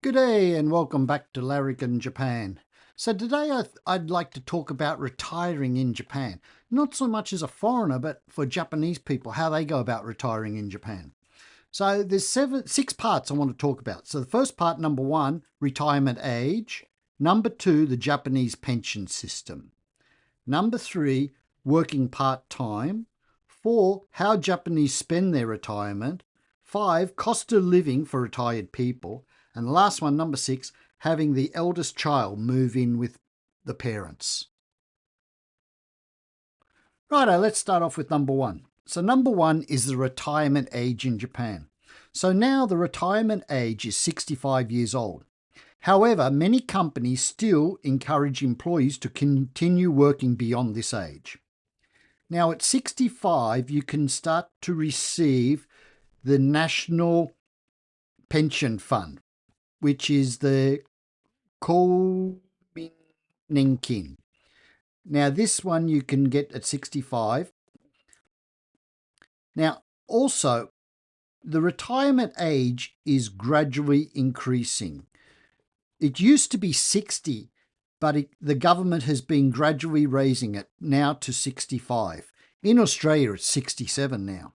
Good day and welcome back to Larrikin Japan. So today I'd like to talk about retiring in Japan. Not so much as a foreigner, but for Japanese people, how they go about retiring in Japan. So there's six parts I want to talk about. So the first part, number one, retirement age. Number two, the Japanese pension system. Number three, working part-time. 4, how Japanese spend their retirement. 5, cost of living for retired people. And the last one, number 6, having the eldest child move in with the parents. Righto, let's start off with number 1. So number 1 is the retirement age in Japan. So now the retirement age is 65 years old. However, many companies still encourage employees to continue working beyond this age. Now at 65, you can start to receive the National Pension Fund, which is the Kominenkin. Now this one you can get at 65. Now also, the retirement age is gradually increasing. It used to be 60, but the government has been gradually raising it now to 65. In Australia, it's 67 now.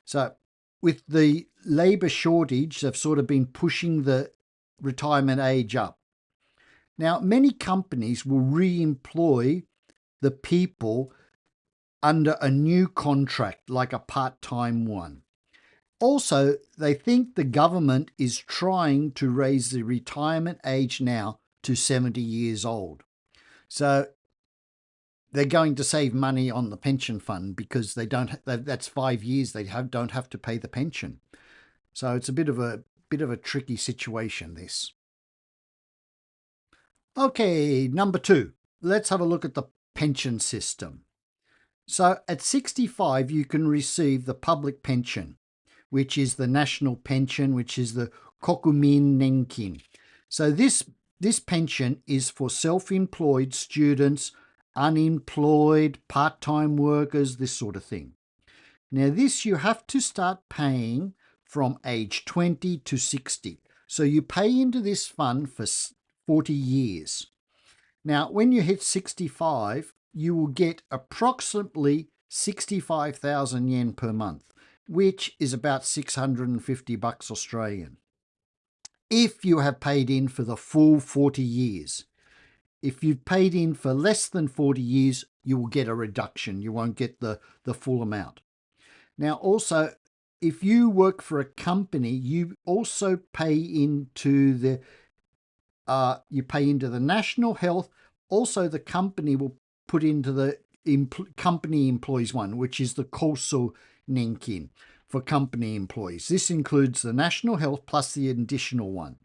So with the labour shortage, they've sort of been pushing the retirement age up. Now, many companies will re-employ the people under a new contract, like a part-time one. Also, they think the government is trying to raise the retirement age now to 70 years old. So they're going to save money on the pension fund because that's 5 years they don't have to pay the pension. So it's a bit of a tricky situation, this. Okay, number 2. Let's have a look at the pension system. So at 65, you can receive the public pension, which is the national pension, which is the Kokumin-nenkin. So this pension is for self-employed students, unemployed, part-time workers, this sort of thing. Now this you have to start paying from age 20 to 60. So you pay into this fund for 40 years. Now when you hit 65, you will get approximately 65,000 yen per month, which is about 650 bucks Australian, if you have paid in for the full 40 years. If you've paid in for less than 40 years, you will get a reduction. You won't get the full amount. Now, also, if you work for a company, you also pay into the national health. Also, the company will put into the company employees one, which is the Koso Nenkin for company employees. This includes the national health plus the additional one.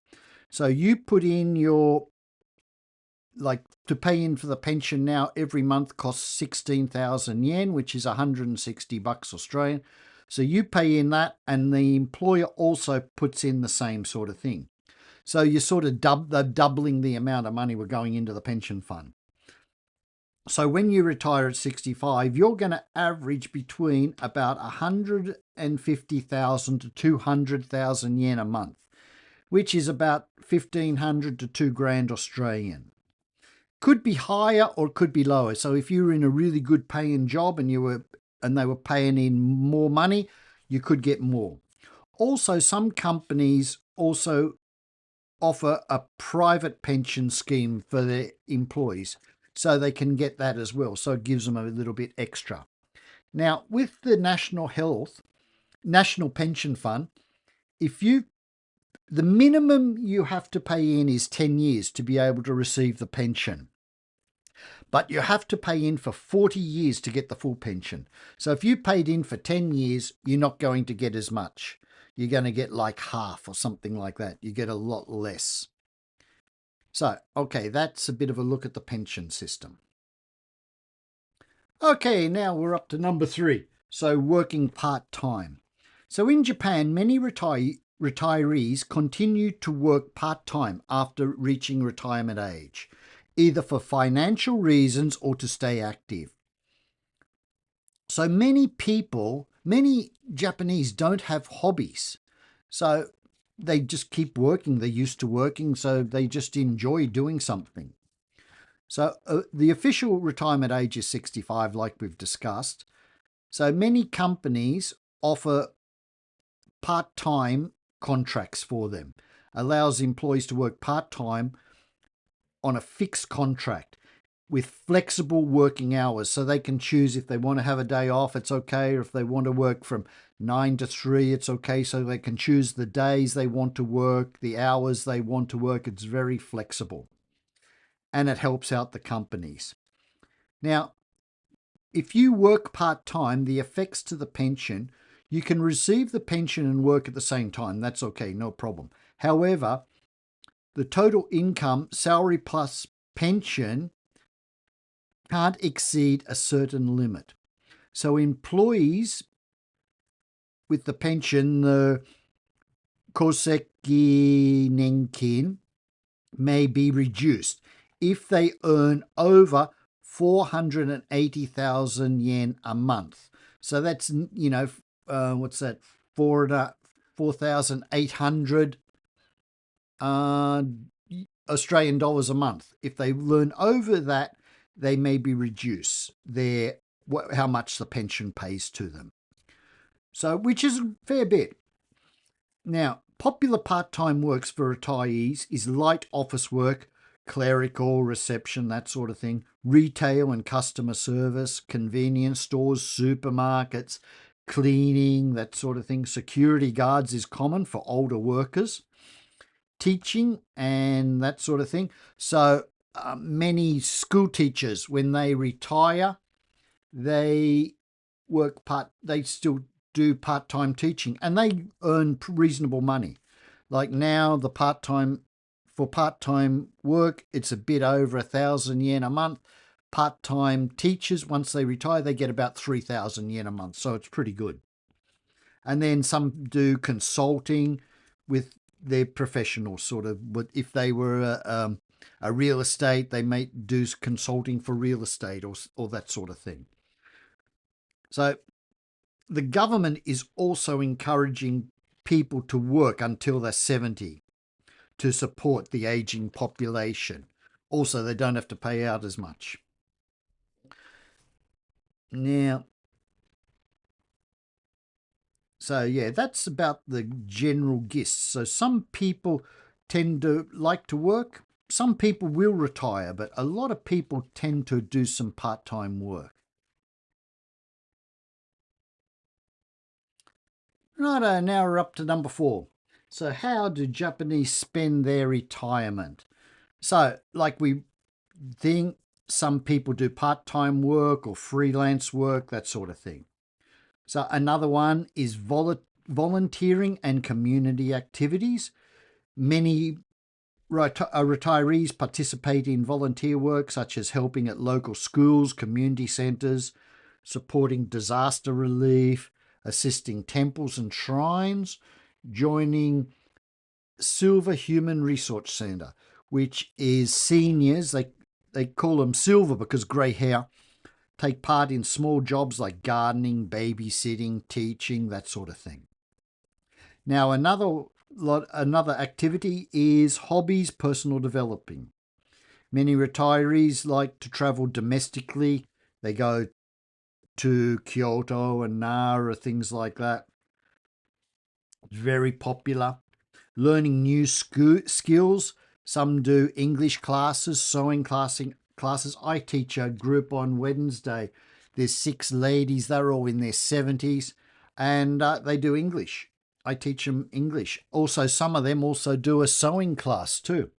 So you put in to pay in for the pension now every month costs 16,000 yen, which is 160 bucks Australian. So you pay in that, and the employer also puts in the same sort of thing. So you're sort of doubling the amount of money we're going into the pension fund. So when you retire at 65, you're going to average between about 150,000 to 200,000 yen a month, which is about 1,500 to 2 grand Australian. Could be higher or could be lower. So if you were in a really good paying job and they were paying in more money, you could get more. Also, some companies also offer a private pension scheme for their employees, so they can get that as well. So it gives them a little bit extra. Now, with the National Pension Fund, the minimum you have to pay in is 10 years to be able to receive the pension. But you have to pay in for 40 years to get the full pension. So if you paid in for 10 years, you're not going to get as much. You're going to get like half or something like that. You get a lot less. So, okay, that's a bit of a look at the pension system. Okay, now we're up to number 3. So working part-time. So in Japan, many retirees continue to work part-time after reaching retirement age, either for financial reasons or to stay active. So many Japanese don't have hobbies. So they just keep working. They're used to working, so they just enjoy doing something. So the official retirement age is 65, like we've discussed. So many companies offer part-time contracts for them, allows employees to work part-time on a fixed contract with flexible working hours, so they can choose if they want to have a day off, it's okay, or if they want to work from 9 to 3, it's okay, so they can choose the days they want to work, the hours they want to work. It's very flexible, and it helps out the companies. Now, if you work part-time, the effects to the pension, you can receive the pension and work at the same time. That's okay, no problem. However, the total income, salary plus pension, can't exceed a certain limit. So employees with the pension, the Koseki Nenkin, may be reduced if they earn over 480,000 yen a month. So that's, what's that, 4,800 Australian dollars a month. If they earn over that, they may be reduced how much the pension pays to them. So, which is a fair bit. Now, popular part-time works for retirees is light office work, clerical, reception, that sort of thing, retail and customer service, convenience stores, supermarkets, cleaning, that sort of thing. Security guards is common for older workers, teaching and that sort of thing. So many school teachers, when they retire, they still do part-time teaching, and they earn reasonable money. Like now, for part-time work, it's a bit over 1,000 yen a month. Part-time teachers, once they retire, they get about 3,000 yen a month, so it's pretty good. And then some do consulting with their professional sort of, but if they were a real estate, they may do consulting for real estate or that sort of thing. So the government is also encouraging people to work until they're 70 to support the aging population. Also, they don't have to pay out as much. Now, so yeah, that's about the general gist. So some people tend to like to work. Some people will retire, but a lot of people tend to do some part-time work. Righto, now we're up to number 4. So how do Japanese spend their retirement? So, like we think, some people do part-time work or freelance work, that sort of thing. So another one is volunteering and community activities. Many retirees participate in volunteer work, such as helping at local schools, community centres, supporting disaster relief, assisting temples and shrines, joining Silver Human Resource Centre, which is seniors. They call them silver because grey hair. Take part in small jobs like gardening, babysitting, teaching, that sort of thing. Now, another activity is hobbies, personal developing. Many retirees like to travel domestically. They go to Kyoto and Nara, things like that. It's very popular. Learning new skills. Some do English classes, sewing classes. I teach a group on Wednesday. There's 6 ladies. They're all in their 70s, and they do English. I teach them English. Also, some of them also do a sewing class too.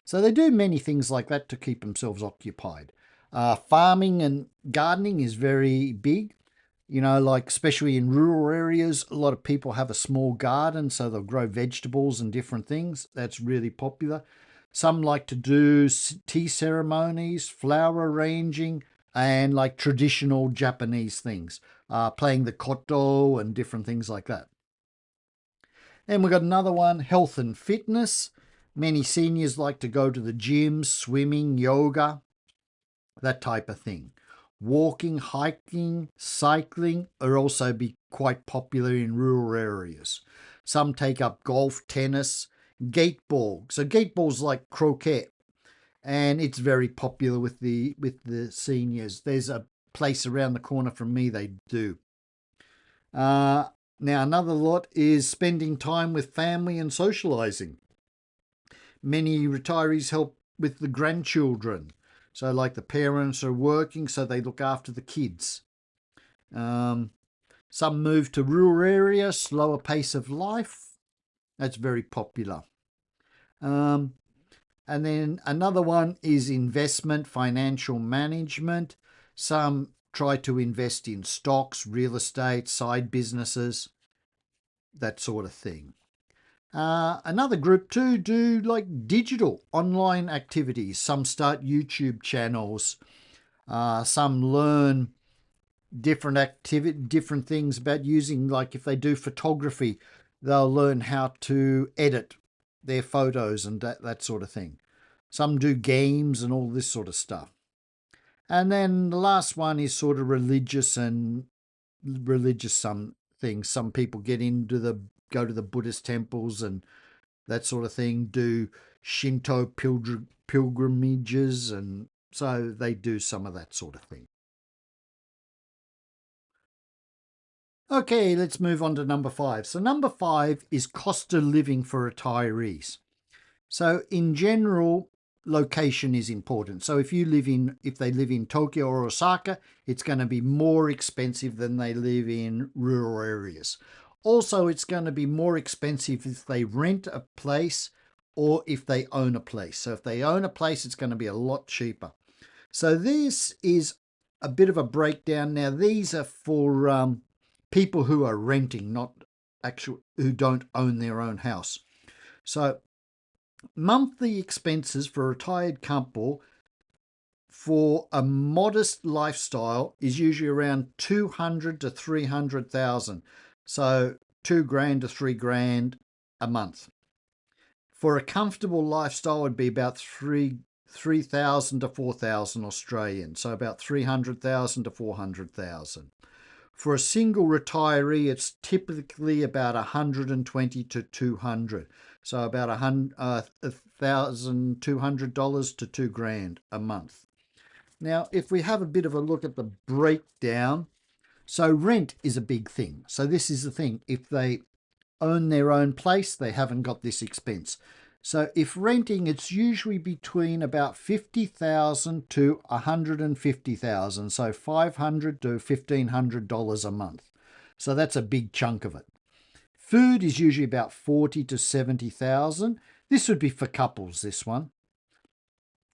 So they do many things like that to keep themselves occupied. Farming and gardening is very big. Like especially in rural areas, a lot of people have a small garden, so they'll grow vegetables and different things. That's really popular. Some like to do tea ceremonies, flower arranging, and like traditional Japanese things, playing the koto and different things like that. Then we've got another one, health and fitness. Many seniors like to go to the gym, swimming, yoga, that type of thing. Walking, hiking, cycling are also be quite popular in rural areas. Some take up golf, tennis, gateball. So gateball's like croquet, and it's very popular with the seniors. There's a place around the corner from me they do. Now another lot is spending time with family and socializing. Many retirees help with the grandchildren. So like the parents are working, so they look after the kids. Some move to rural areas, slower pace of life. That's very popular. And then another one is investment, financial management. Some try to invest in stocks, real estate, side businesses, that sort of thing. Another group too do like digital online activities. Some start YouTube channels. Some learn different things about using, like if they do photography, they'll learn how to edit their photos and that sort of thing. Some do games and all this sort of stuff. And then the last one is sort of religious some things. Some people go to the Buddhist temples and that sort of thing, do Shinto pilgrimages, and so they do some of that sort of thing. Okay, let's move on to number 5. So number 5 is cost of living for retirees. So in general, location is important. So if they live in Tokyo or Osaka, it's going to be more expensive than they live in rural areas. Also, it's going to be more expensive if they rent a place or if they own a place. So if they own a place, it's going to be a lot cheaper. So this is a bit of a breakdown. Now, these are for people who are renting, not who don't own their own house. So monthly expenses for a retired couple for a modest lifestyle is usually around 200 to 300,000. So $2,000 to $3,000 a month. For a comfortable lifestyle, would be about 3,000 to 4,000 Australian. So about 300,000 to 400,000. For a single retiree, it's typically about 120 to 200. So about $1,200 to $2,000 a month. Now, if we have a bit of a look at the breakdown, so rent is a big thing. So this is the thing. If they own their own place, they haven't got this expense. So if renting, it's usually between about 50,000 to 150,000. So $500 to $1,500 a month. So that's a big chunk of it. Food is usually about 40 to 70,000. This would be for couples, this one.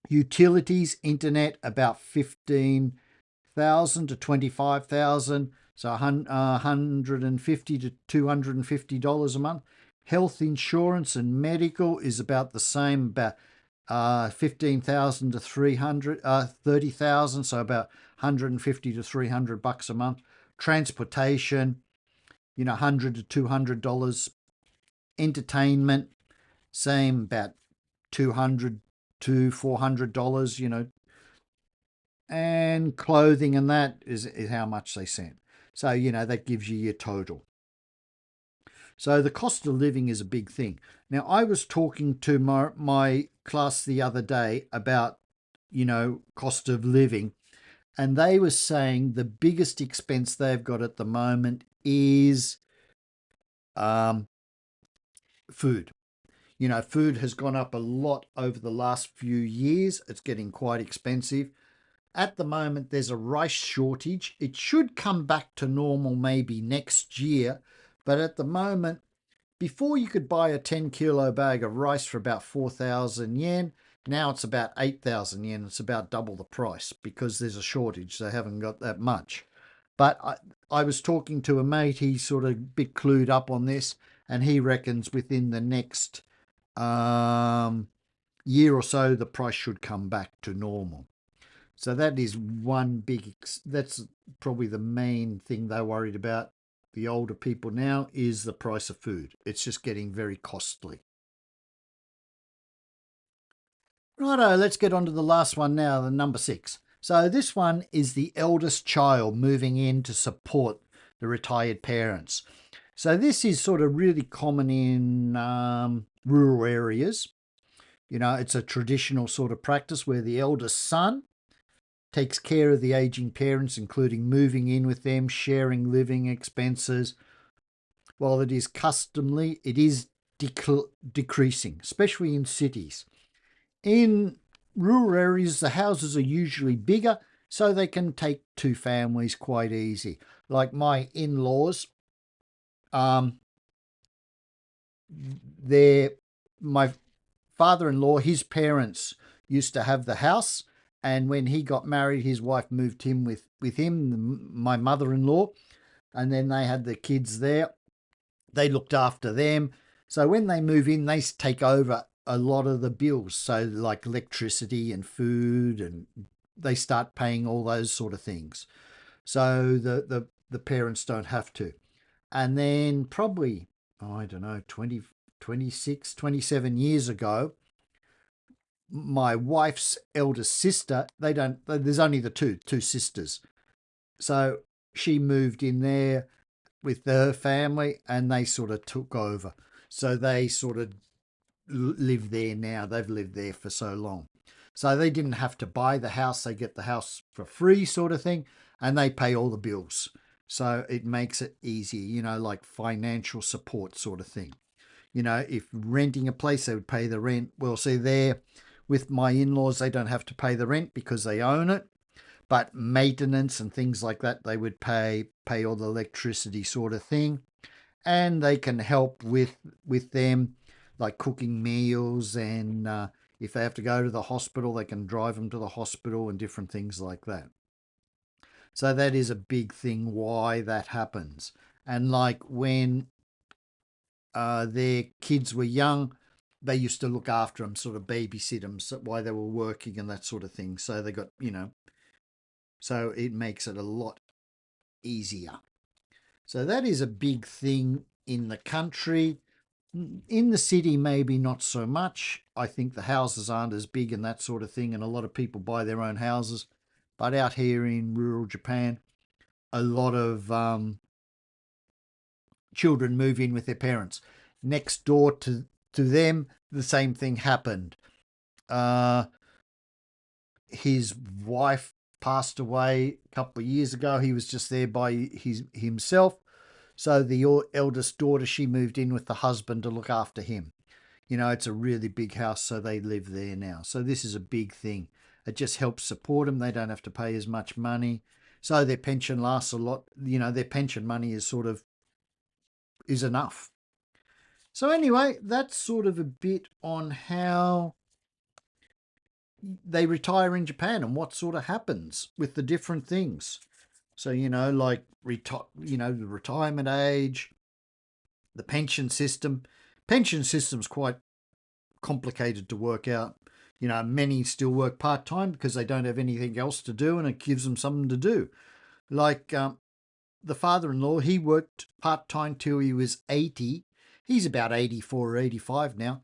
Utilities, internet, about 15,000 to 25,000. So $150 to $250 a month. Health insurance and medical is about the same, about 15,000 to 30,000, so about 150 to 300 bucks a month. Transportation, $100 to $200. Entertainment, same, about $200 to $400, and clothing, and that is how much they send. So, that gives you your total. So the cost of living is a big thing. Now, I was talking to my class the other day about, cost of living, and they were saying the biggest expense they've got at the moment is food. Food has gone up a lot over the last few years. It's getting quite expensive. At the moment, there's a rice shortage. It should come back to normal maybe next year. But at the moment, before you could buy a 10-kilo bag of rice for about 4,000 yen. Now it's about 8,000 yen. It's about double the price because there's a shortage. They haven't got that much. But I was talking to a mate. He's sort of a bit clued up on this. And he reckons within the next year or so, the price should come back to normal. So that is that's probably the main thing they're worried about. The older people now is the price of food. It's just getting very costly. Righto, let's get on to the last one now, the number 6. So this one is the eldest child moving in to support the retired parents. So this is sort of really common in rural areas. You know, it's a traditional sort of practice where the eldest son takes care of the aging parents, including moving in with them, sharing living expenses. While it is customary, it is decreasing, especially in cities. In rural areas, the houses are usually bigger, so they can take two families quite easy. Like my in-laws, my father-in-law, his parents used to have the house, and when he got married, his wife moved him with him, my mother-in-law, and then they had the kids there. They looked after them. So when they move in, they take over a lot of the bills. So like electricity and food, and they start paying all those sort of things. So the parents don't have to. And then probably, I don't know, 20, 26, 27 years ago, my wife's eldest sister, there's only the two sisters. So she moved in there with her family and they sort of took over. So they sort of live there now. They've lived there for so long. So they didn't have to buy the house. They get the house for free sort of thing, and they pay all the bills. So it makes it easy, like financial support sort of thing. If renting a place, they would pay the rent. Well, see there with my in-laws, they don't have to pay the rent because they own it. But maintenance and things like that, they would pay all the electricity sort of thing. And they can help with them, like cooking meals, and if they have to go to the hospital, they can drive them to the hospital and different things like that. So that is a big thing why that happens. And like when their kids were young, they used to look after them, sort of babysit them while they were working and that sort of thing. So they got, so it makes it a lot easier. So that is a big thing in the country. In the city, maybe not so much. I think the houses aren't as big and that sort of thing, and a lot of people buy their own houses. But out here in rural Japan, a lot of children move in with their parents. Next door to them, the same thing happened. His wife passed away a couple of years ago. He was just there by himself. So the eldest daughter, she moved in with the husband to look after him. It's a really big house, so they live there now. So this is a big thing. It just helps support them. They don't have to pay as much money. So their pension lasts a lot. Their pension money is enough. So anyway, that's sort of a bit on how they retire in Japan and what sort of happens with the different things. So, like, the retirement age, the pension system. Pension system's quite complicated to work out. Many still work part-time because they don't have anything else to do and it gives them something to do. Like the father-in-law, he worked part-time till he was 80. He's about 84 or 85 now.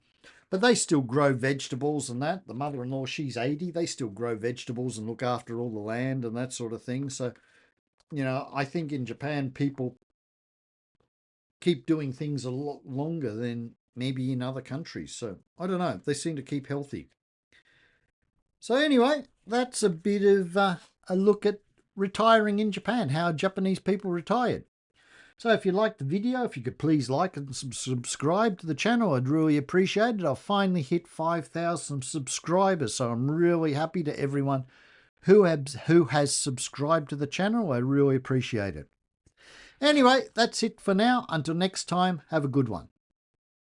But they still grow vegetables and that. The mother-in-law, she's 80. They still grow vegetables and look after all the land and that sort of thing. So, I think in Japan, people keep doing things a lot longer than maybe in other countries. So, I don't know. They seem to keep healthy. So anyway, that's a bit of a look at retiring in Japan, how Japanese people retired. So if you liked the video, if you could please like and subscribe to the channel, I'd really appreciate it. I've finally hit 5,000 subscribers, so I'm really happy to everyone who has subscribed to the channel. I really appreciate it. Anyway, that's it for now. Until next time, have a good one.